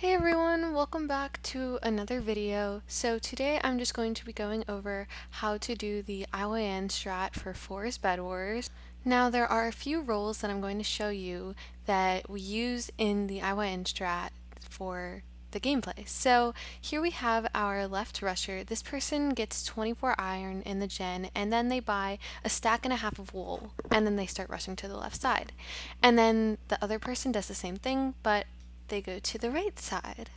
Hey everyone, welcome back to another video. So today I'm just going to be going over how to do the IYN strat for Forest bedwars. Now there are a few roles that I'm going to show you that we use in the IYN strat for the gameplay. So here we have our left rusher. This person gets 24 iron in the gen, and then they buy a stack and a half of wool, and then they start rushing to the left side. And then the other person does the same thing, but they go to the right side.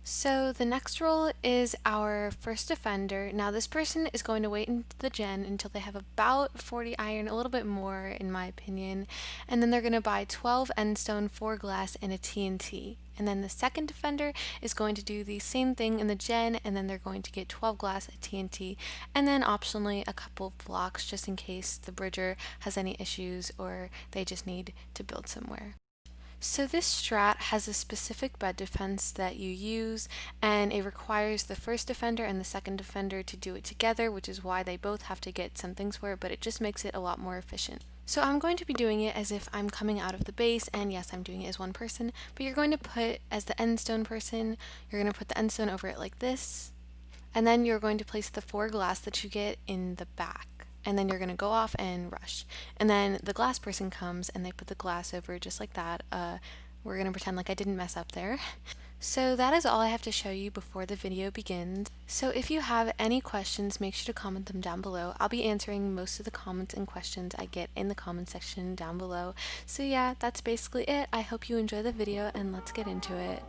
So the next role is our first defender. Now this person is going to wait in the gen until they have about 40 iron, a little bit more in my opinion, and then they're going to buy 12 endstone, 4 glass, and a TNT. And then the second defender is going to do the same thing in the gen, and then they're going to get 12 glass, a TNT, and then optionally a couple of blocks just in case the bridger has any issues or they just need to build somewhere. So this strat has a specific bed defense that you use, and it requires the first defender and the second defender to do it together, which is why they both have to get some things for it, but it just makes it a lot more efficient. So I'm going to be doing it as if I'm coming out of the base, and yes, I'm doing it as one person, but you're going to put, as the endstone person, you're going to put the endstone over it like this, and then you're going to place the 4 glass that you get in the back. And then you're going to go off and rush. And then the glass person comes and they put the glass over just like that. We're going to pretend like I didn't mess up there. So that is all I have to show you before the video begins. So if you have any questions, make sure to comment them down below. I'll be answering most of the comments and questions I get in the comment section down below. So yeah, that's basically it. I hope you enjoy the video and let's get into it.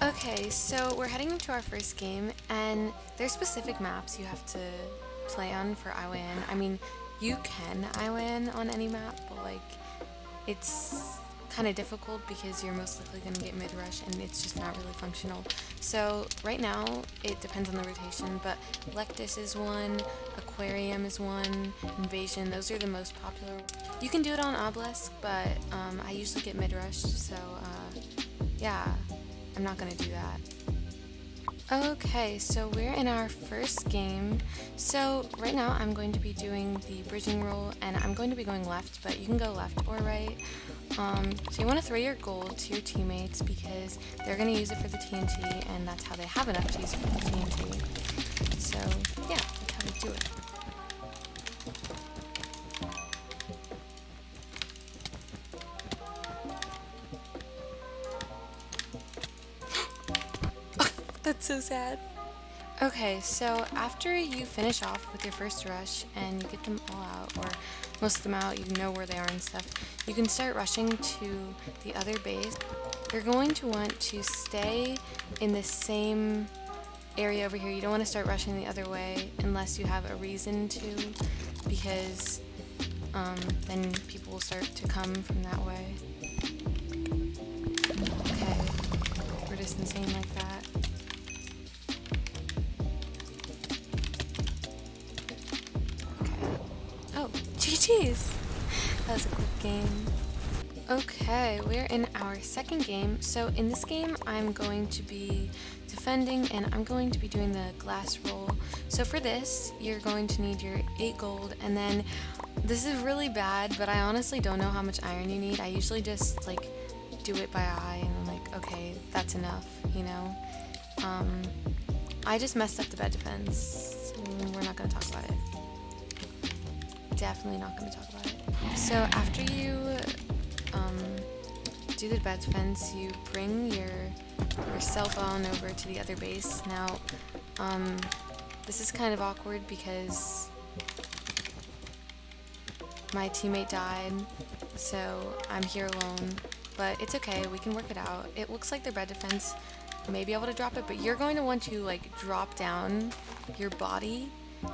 Okay, so we're heading into our first game, and there's specific maps you have to play on for IYN. I mean, you can IYN on any map, but like, it's kind of difficult because you're most likely going to get mid-rush and it's just not really functional. So right now, it depends on the rotation, but Lectus is one, Aquarium is one, Invasion, those are the most popular. You can do it on Obelisk, but I usually get mid-rush, so yeah, I'm not going to do that. Okay, so we're in our first game. So right now I'm going to be doing the bridging roll, and I'm going to be going left, but you can go left or right. So you want to throw your gold to your teammates because they're going to use it for the TNT, and that's how they have enough to use it for the TNT. So yeah, that's how we do it. That's so sad. Okay, so after you finish off with your first rush and you get them all out, or most of them out, you know where they are and stuff, you can start rushing to the other base. You're going to want to stay in the same area over here. You don't want to start rushing the other way unless you have a reason to, because then people will start to come from that way. Okay, we're just insane like that. GG's! That was a quick game. Okay, we're in our second game. So in this game, I'm going to be defending and I'm going to be doing the glass roll. So for this, you're going to need your 8 gold, and then this is really bad, but I honestly don't know how much iron you need. I usually just like do it by eye and I'm like, okay, that's enough, you know? I just messed up the bed defense. We're not going to talk about it. Definitely not going to talk about it. So after you do the bed defense, you bring your cell phone over to the other base. Now, this is kind of awkward because my teammate died, so I'm here alone, but it's okay, we can work it out. It looks like their bed defense may be able to drop it, but you're going to want to like drop down your body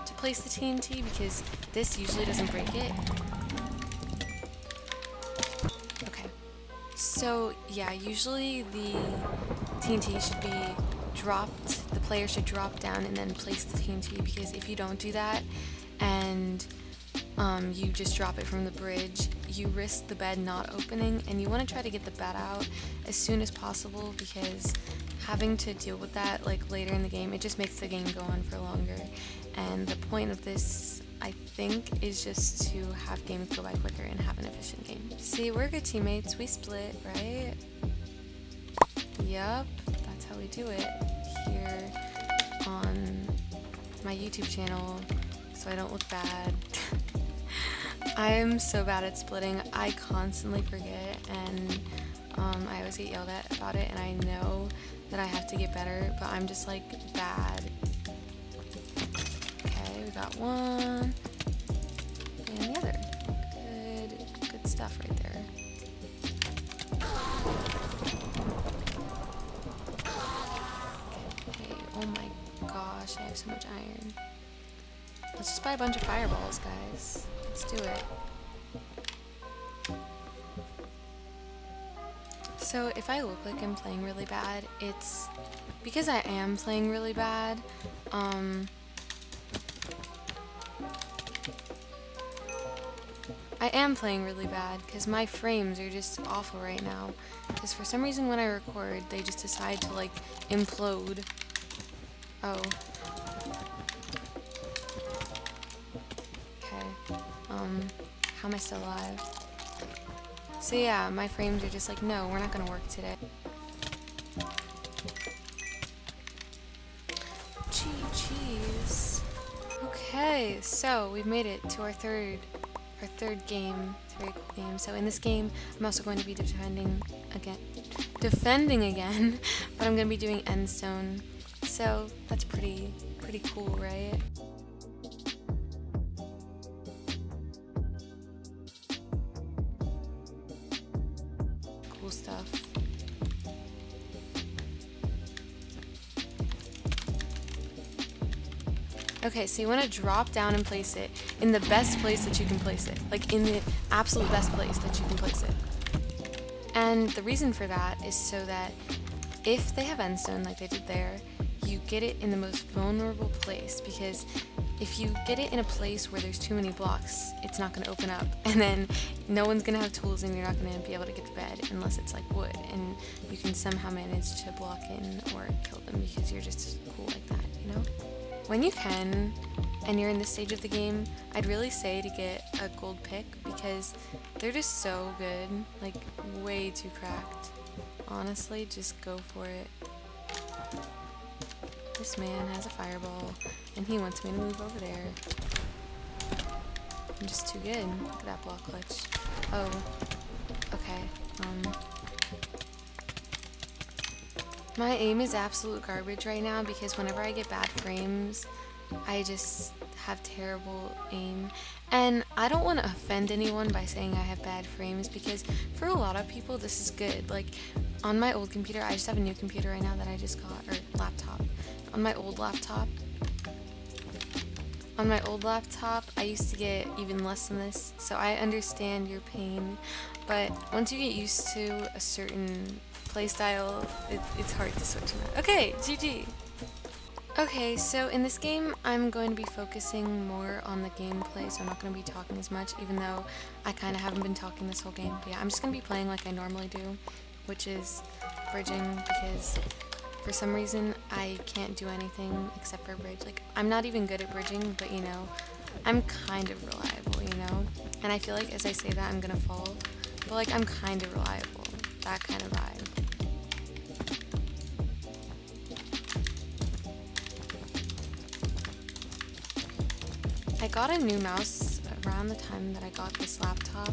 to place the TNT because this usually doesn't break it. Okay, so yeah, usually the TNT should be dropped, the player should drop down and then place the TNT, because if you don't do that and you just drop it from the bridge, you risk the bed not opening, and you want to try to get the bed out as soon as possible because having to deal with that like later in the game, it just makes the game go on for longer. And the point of this, I think, is just to have games go by quicker and have an efficient game. See, we're good teammates, we split, right? Yep, that's how we do it here on my YouTube channel, so I don't look bad. I am so bad at splitting. I constantly forget, and I always get yelled at about it, and I know that I have to get better, but I'm just like bad. Okay, we got one and the other. Good stuff right there. Okay, oh my gosh, I have so much iron. Let's just buy a bunch of fireballs, guys. Let's do it. So if I look like I'm playing really bad, it's because I am playing really bad. I am playing really bad because my frames are just awful right now. Because for some reason when I record, they just decide to like implode. Oh. Okay. How am I still alive? So yeah, my frames are just like, no, we're not gonna work today. Jeez. Okay, so we've made it to our third game. It's a very cool game. So in this game, I'm also going to be defending again, but I'm gonna be doing endstone. So that's pretty cool, right? Cool stuff. Okay, so you want to drop down and place it in the best place that you can place it. Like in the absolute best place that you can place it. And the reason for that is so that if they have endstone like they did there, you get it in the most vulnerable place, because if you get it in a place where there's too many blocks, it's not going to open up, and then no one's going to have tools and you're not going to be able to get the bed unless it's like wood, and you can somehow manage to block in or kill them because you're just cool like that, you know? When you can, and you're in this stage of the game, I'd really say to get a gold pick because they're just so good, like way too cracked. Honestly, just go for it. This man has a fireball, and he wants me to move over there. I'm just too good. Look at that block clutch. Oh, okay. My aim is absolute garbage right now because whenever I get bad frames, I just have terrible aim. And I don't want to offend anyone by saying I have bad frames because for a lot of people this is good. Like on my old computer, I just have a new computer right now that I just got, or laptop. On my old laptop, I used to get even less than this, so I understand your pain, but once you get used to a certain playstyle, it's hard to switch from that. Okay, GG! Okay, so in this game, I'm going to be focusing more on the gameplay, so I'm not going to be talking as much, even though I kind of haven't been talking this whole game. But yeah, I'm just going to be playing like I normally do, which is bridging, because for some reason, I can't do anything except for bridge. Like, I'm not even good at bridging, but you know, I'm kind of reliable, you know? And I feel like as I say that, I'm gonna fall, but like, I'm kind of reliable. That kind of vibe. I got a new mouse around the time that I got this laptop,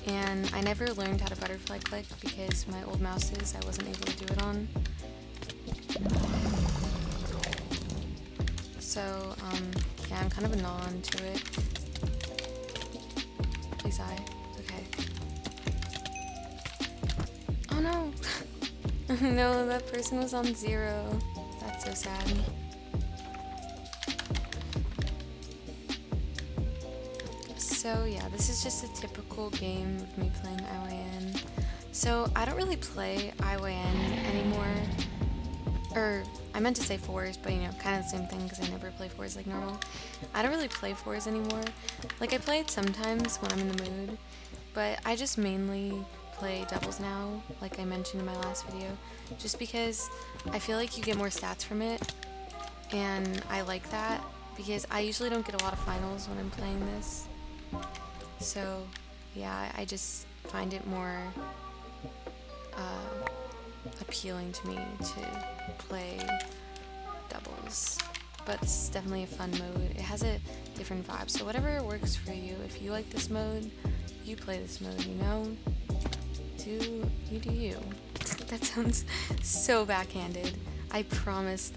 and I never learned how to butterfly click because my old mouses I wasn't able to do it on. So, yeah, I'm kind of a non to it. Please die. Okay. Oh no! No, that person was on 0. That's so sad. So yeah, this is just a typical game of me playing IYN. So I don't really play IYN anymore. Or, I meant to say 4s, but you know, kind of the same thing because I never play 4s like normal. I don't really play 4s anymore. Like, I play it sometimes when I'm in the mood, but I just mainly play doubles now, like I mentioned in my last video, just because I feel like you get more stats from it, and I like that, because I usually don't get a lot of finals when I'm playing this. So, yeah, I just find it more appealing to me to play doubles. But this is definitely a fun mode. It has a different vibe, so whatever works for you. If you like this mode, you play this mode, you know? Do you. That sounds so backhanded. I promised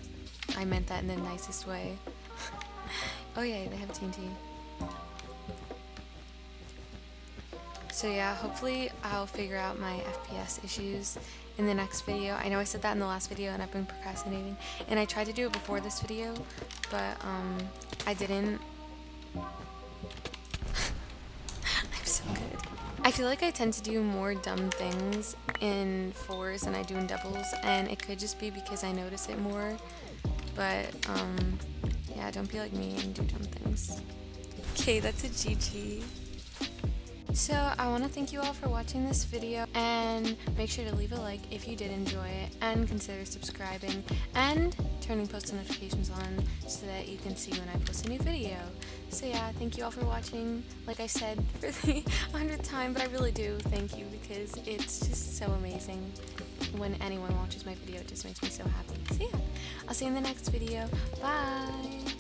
I meant that in the nicest way. Oh yeah, they have TNT. So yeah, hopefully I'll figure out my FPS issues in the next video. I know I said that in the last video and I've been procrastinating, and I tried to do it before this video, but I didn't. I'm so good. I feel like I tend to do more dumb things in fours than I do in doubles, and it could just be because I notice it more, but yeah, don't be like me and do dumb things. Okay, that's a GG. So I want to thank you all for watching this video, and make sure to leave a like if you did enjoy it, and consider subscribing and turning post notifications on so that you can see when I post a new video. So yeah, thank you all for watching. Like I said for the 100th time, but I really do thank you because it's just so amazing. When anyone watches my video, it just makes me so happy. So yeah, I'll see you in the next video. Bye!